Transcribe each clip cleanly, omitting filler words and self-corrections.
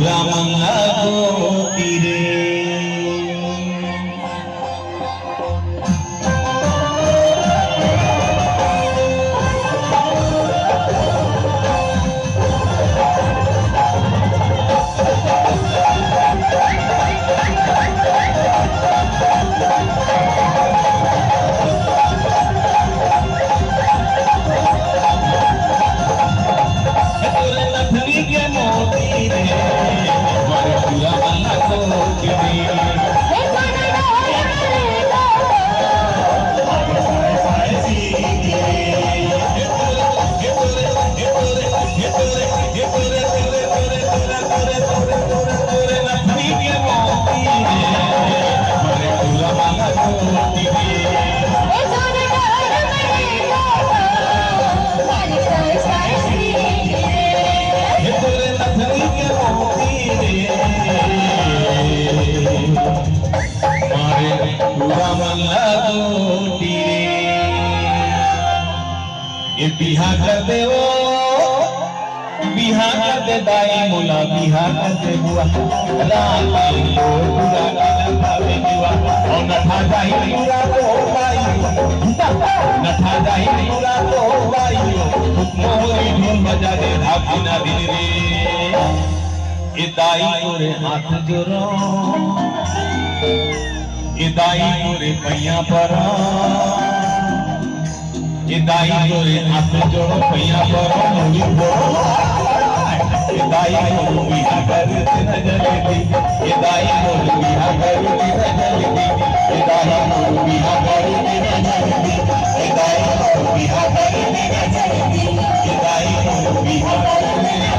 पूरा मंगा को तीरे बिहा कर दे वो बिहा कर दे दाई मुला बिहा कर दे बुआ रात को पूरा भावे जुआ और नठा जाई पूरा तो बाई नठा जाई पूरा तो बाई मोरी ढोल बजा दे धाकी ना दिल रे ए दाई तोरे हाथ जोरो ए दाई तोरे पैया पर ये दाई तोरे हाथ जोड़ो पैया पर मुड़ी बोलो ये दाई मोरू बिहा करते न जलती ये दाई मोरू बिहा करते न जलती ये दाई मोरू बिहा करते न जलती ये दाई मोरू बिहा करते न जलती ये दाई मोरू बिहा करते न जलती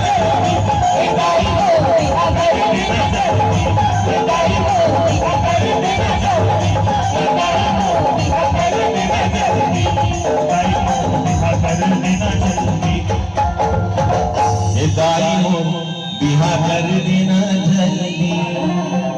ये दाई मोरू बिहा करते न जलती ये दाई मोरू बिहा करते न जलती ये दाई मोरू बिहा करते न जलती दाई मोर बिहा कर देना जल्दी